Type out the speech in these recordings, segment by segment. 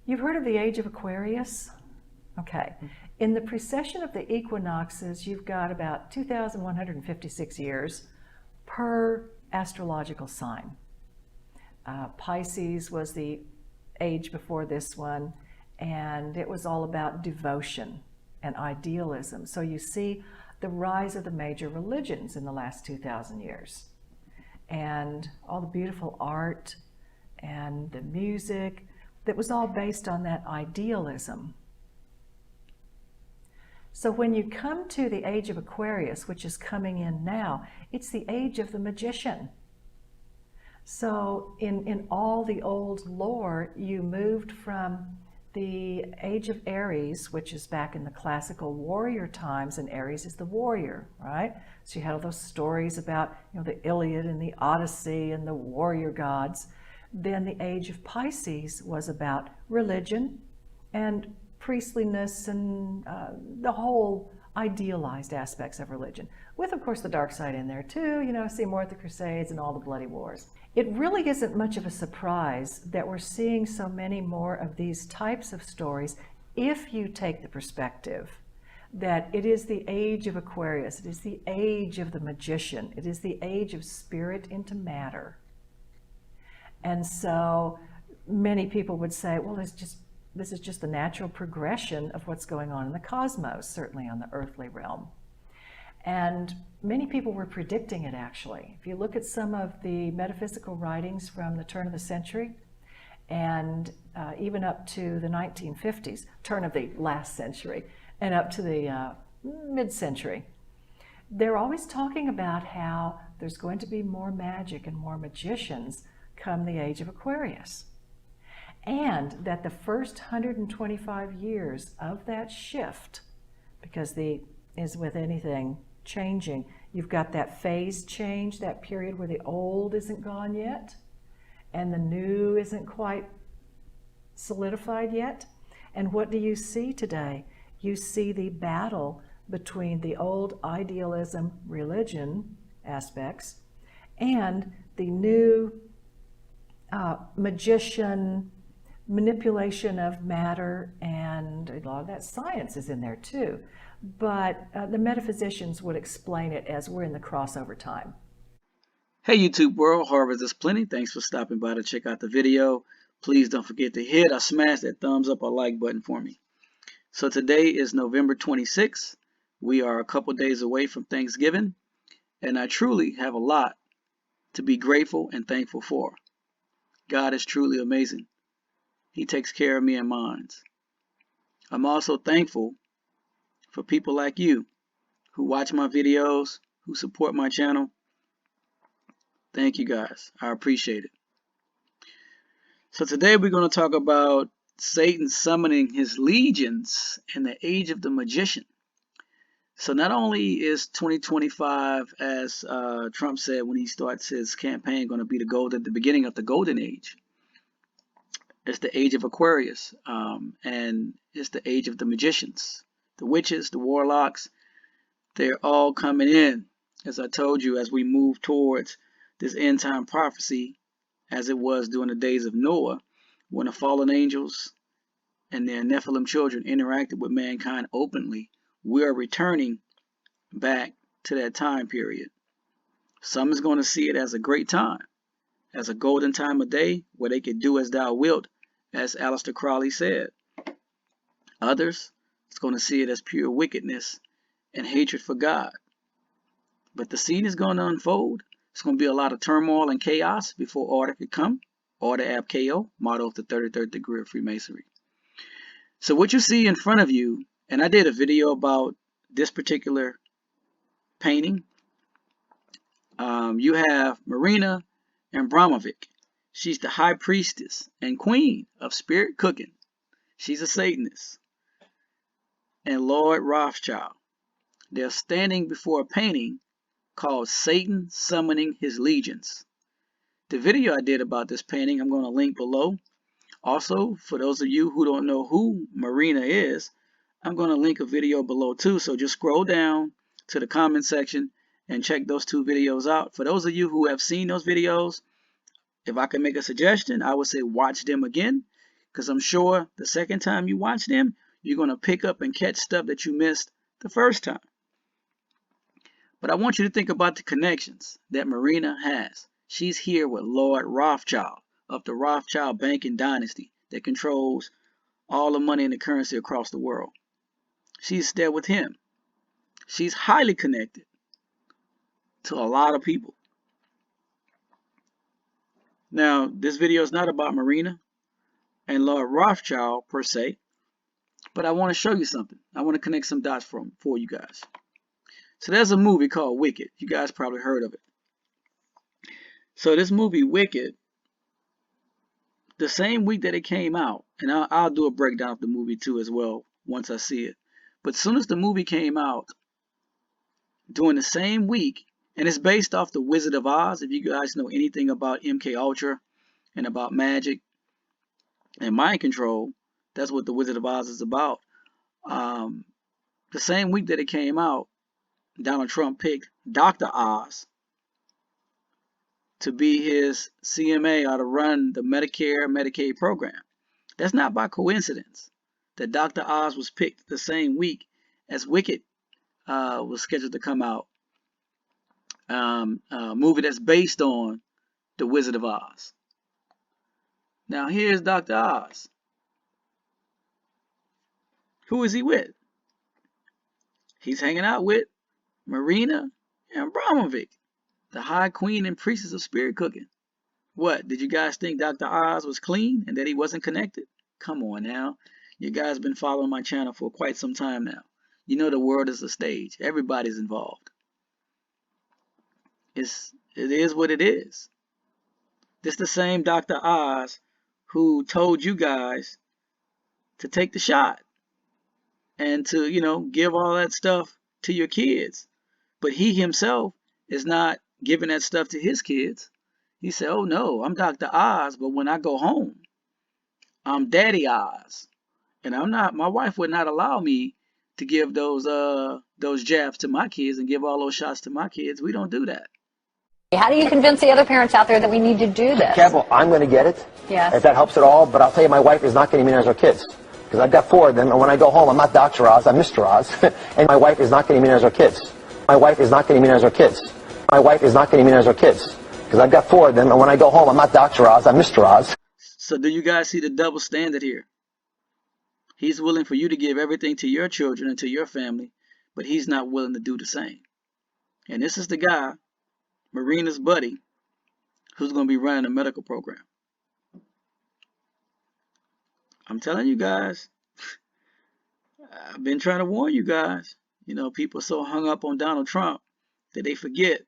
You've heard of the age of Aquarius? Okay. In the precession of the equinoxes, you've got about 2,156 years per astrological sign. Pisces was the age before this one, and it was all about devotion and idealism. So you see the rise of the major religions in the last 2,000 years, and all the beautiful art and the music that was all based on that idealism. So when you come to the age of Aquarius, which is coming in now, it's the age of the magician. So in all the old lore, you moved from the age of Aries, which is back in the classical warrior times, and Aries is the warrior, right? So you had all those stories about, the Iliad and the Odyssey and the warrior gods. Then the age of Pisces was about religion and priestliness and the whole idealized aspects of religion, with of course the dark side in there too, see more at the Crusades and all the bloody wars. It really isn't much of a surprise that we're seeing so many more of these types of stories if you take the perspective that it is the age of Aquarius, it is the age of the magician, it is the age of spirit into matter. And so many people would say, well, this is just the natural progression of what's going on in the cosmos, certainly on the earthly realm. And many people were predicting it, actually. If you look at some of the metaphysical writings from the turn of the century and even up to the 1950s, turn of the last century, and up to the mid-century, they're always talking about how there's going to be more magic and more magicians come the age of Aquarius. And that the first 125 years of that shift, because as with anything changing, you've got that phase change, that period where the old isn't gone yet, and the new isn't quite solidified yet. And what do you see today? You see the battle between the old idealism, religion aspects, and the new magician, manipulation of matter, and a lot of that science is in there too. But the metaphysicians would explain it as we're in the crossover time. Hey YouTube world, Harvest is Plenty. Thanks for stopping by to check out the video. Please don't forget to hit or smash that thumbs up or like button for me. So today is November 26th. We are a couple days away from Thanksgiving, and I truly have a lot to be grateful and thankful for. God is truly amazing. He takes care of me and mine. I'm also thankful for people like you who watch my videos, who support my channel. Thank you guys. I appreciate it. So today we're going to talk about Satan summoning his legions in the age of the magician. So not only is 2025, as Trump said when he starts his campaign, going to be the beginning of the golden age. It's the age of Aquarius, and it's the age of the magicians, the witches, the warlocks. They're all coming in, as I told you, as we move towards this end time prophecy, as it was during the days of Noah, when the fallen angels and their Nephilim children interacted with mankind openly. We are returning back to that time period. Some is going to see it as a great time, as a golden time of day where they could do as thou wilt, as Aleister Crowley said. Others is going to see it as pure wickedness and hatred for God. But the scene is going to unfold. It's going to be a lot of turmoil and chaos before order could come. Order ab chaos, motto of the 33rd degree of Freemasonry. So what you see in front of you, and I did a video about this particular painting. You have MARINA ABRAMOVIC. She's the high priestess and queen of spirit cooking. She's a Satanist. And Lord Rothschild. They're standing before a painting called Satan Summoning His Legions. The video I did about this painting, I'm going to link below. Also, for those of you who don't know who MARINA is, I'm going to link a video below too. So just scroll down to the comment section and check those two videos out. For those of you who have seen those videos, if I can make a suggestion, I would say watch them again, because I'm sure the second time you watch them, you're going to pick up and catch stuff that you missed the first time. But I want you to think about the connections that Marina has. She's here with Lord Rothschild of the Rothschild banking dynasty that controls all the money and the currency across the world. She's there with him. She's highly connected to a lot of people. Now, this video is not about Marina and Lord Rothschild per se, but I want to show you something. I want to connect some dots for you guys. So there's a movie called Wicked. You guys probably heard of it. So this movie Wicked, the same week that it came out, and I'll do a breakdown of the movie too as well once I see it. But as soon as the movie came out, during the same week, and it's based off the Wizard of Oz. If you guys know anything about MK Ultra and about magic and mind control, that's what the Wizard of Oz is about. The same week that it came out, Donald Trump picked Dr. Oz to be his CMA or to run the Medicare Medicaid program. That's not by coincidence that Dr. Oz was picked the same week as Wicked was scheduled to come out. A movie that's based on the Wizard of Oz. Now here's Dr. Oz. Who is he with? He's hanging out with Marina and ABRAMOVIC, the High Queen and Priestess of Spirit Cooking. What, did you guys think Dr. Oz was clean and that he wasn't connected? Come on now. You guys have been following my channel for quite some time now. You know the world is a stage. Everybody's involved. It is what it is. This the same Dr. Oz who told you guys to take the shot and to, give all that stuff to your kids. But he himself is not giving that stuff to his kids. He said, oh no, I'm Dr. Oz, but when I go home, I'm Daddy Oz. And my wife would not allow me to give those jabs to my kids and give all those shots to my kids. We don't do that. How do you convince the other parents out there that we need to do this? Careful, I'm going to get it, yes, if that helps at all, but I'll tell you, my wife is not going to immunize her kids. Because I've got 4 of them, and when I go home, I'm not Dr. Oz, I'm Mr. Oz. And my wife is not going to immunize her kids. My wife is not going to immunize her kids. My wife is not going to immunize her kids. Because I've got 4 of them, and when I go home, I'm not Dr. Oz, I'm Mr. Oz. So do you guys see the double standard here? He's willing for you to give everything to your children and to your family, but he's not willing to do the same. And this is the guy, Marina's buddy, who's going to be running a medical program. I'm telling you guys, I've been trying to warn you guys. People are so hung up on Donald Trump that they forget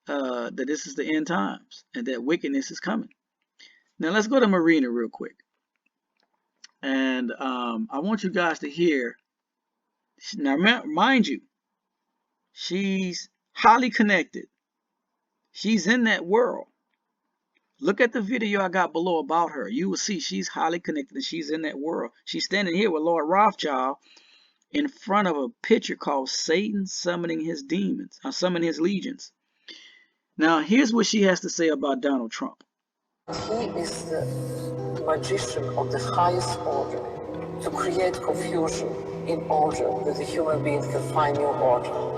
that this is the end times and that wickedness is coming. Now let's go to Marina real quick. And I want you guys to hear. Now, mind you, she's highly connected. She's in that world. Look at the video I got below about her. You will see she's highly connected and she's in that world. She's standing here with Lord Rothschild in front of a picture called Satan summoning his demons, or summoning his legions. Now, here's what she has to say about Donald Trump. He is the magician of the highest order, to create confusion in order that the human being can find new order.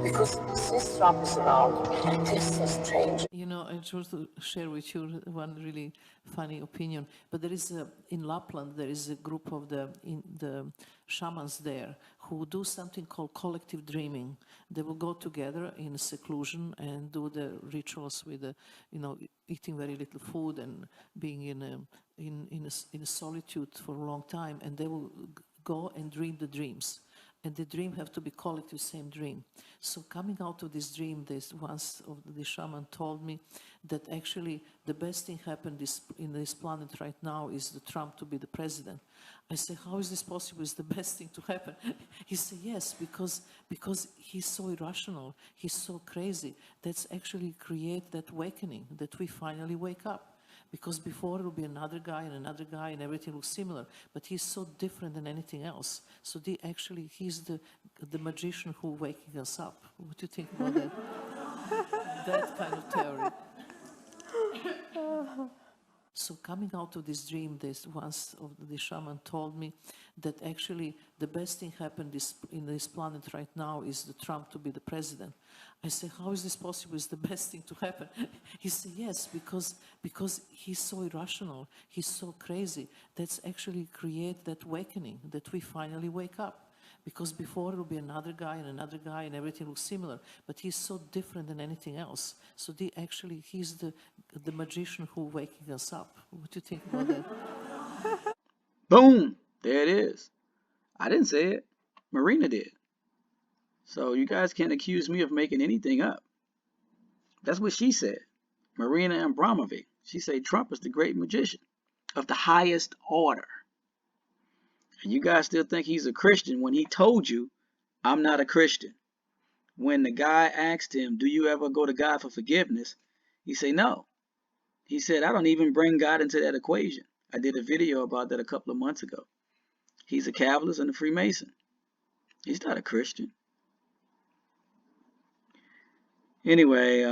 Because since Trump is around, this has changed. I just to share with you one really funny opinion. But there is in Lapland, there is a group of the shamans there who do something called collective dreaming. They will go together in seclusion and do the rituals with, eating very little food and being in a solitude for a long time. And they will go and dream the dreams. And the dream have to be collective, same dream. So coming out of this dream, once of the shaman told me that actually the best thing happened in this planet right now is the Trump to be the president. I said, how is this possible? Is the best thing to happen? He said, yes, because he's so irrational, he's so crazy. That's actually create that awakening, that we finally wake up. Because before it will be another guy and everything looks similar. But he's so different than anything else. So he's the magician who waking us up. What do you think about that? That kind of theory. So coming out of this dream, the shaman told me that actually the best thing happened in this planet right now is the Trump to be the president. I said, how is this possible? It's the best thing to happen. He said, yes, because he's so irrational, he's so crazy. That's actually create that awakening, that we finally wake up. Because before it will be another guy and everything looks similar. But he's so different than anything else. So he's the magician who waking us up. What do you think about that? Boom! There it is. I didn't say it. Marina did. So you guys can't accuse me of making anything up. That's what she said. Marina Abramovic. She said Trump is the great magician of the highest order. And you guys still think he's a Christian when he told you, I'm not a Christian. When the guy asked him, do you ever go to God for forgiveness? He said, no. He said, I don't even bring God into that equation. I did a video about that a couple of months ago. He's a Calvinist and a Freemason. He's not a Christian. Anyway,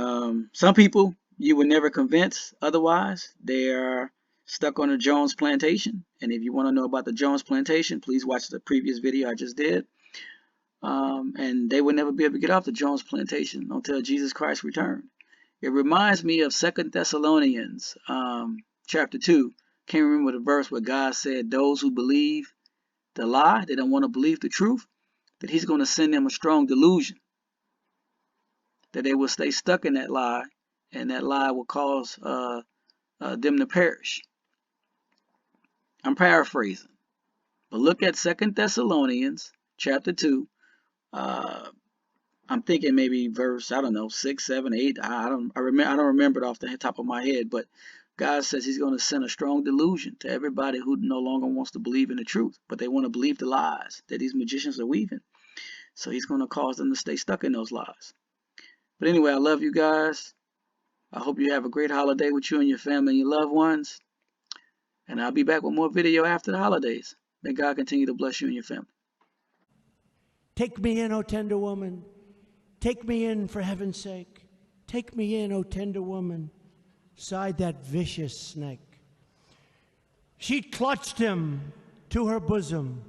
some people you would never convince otherwise. They are stuck on the Jones Plantation. And if you want to know about the Jones Plantation, please watch the previous video I just did. And they will never be able to get off the Jones Plantation until Jesus Christ returned. It reminds me of 2 Thessalonians chapter 2. Can't remember the verse where God said those who believe the lie, they don't want to believe the truth, that he's going to send them a strong delusion, that they will stay stuck in that lie, and that lie will cause them to perish. I'm paraphrasing, but look at 2 Thessalonians chapter 2. I'm thinking maybe verse, 6, 7, 8. I don't remember it off the top of my head, but God says he's going to send a strong delusion to everybody who no longer wants to believe in the truth, but they want to believe the lies that these magicians are weaving. So he's going to cause them to stay stuck in those lies. But anyway, I love you guys. I hope you have a great holiday with you and your family and your loved ones. And I'll be back with more video after the holidays. May God continue to bless you and your family. Take me in, O tender woman. Take me in, for heaven's sake. Take me in, O tender woman, sighed that vicious snake. She clutched him to her bosom.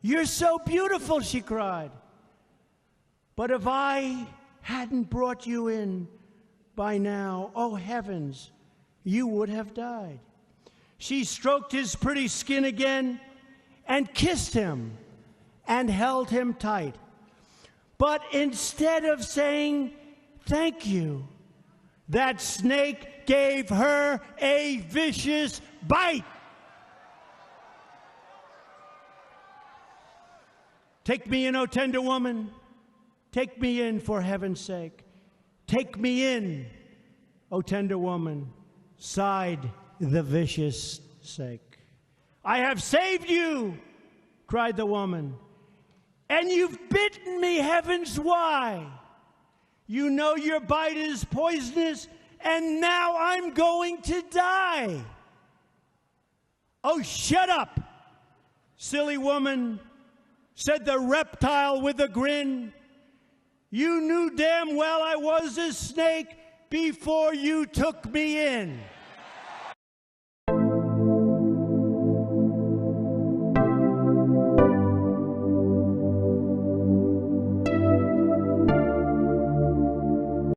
You're so beautiful, she cried. But if I hadn't brought you in by now, oh heavens, you would have died. She stroked his pretty skin again and kissed him and held him tight. But instead of saying thank you, that snake gave her a vicious bite. Take me in, O tender woman. Take me in, for heaven's sake. Take me in, O tender woman, sighed the vicious snake. I have saved you, cried the woman, and you've bitten me, heavens, why? You know your bite is poisonous, and now I'm going to die. Oh, shut up, silly woman, said the reptile with a grin. You knew damn well I was a snake before you took me in.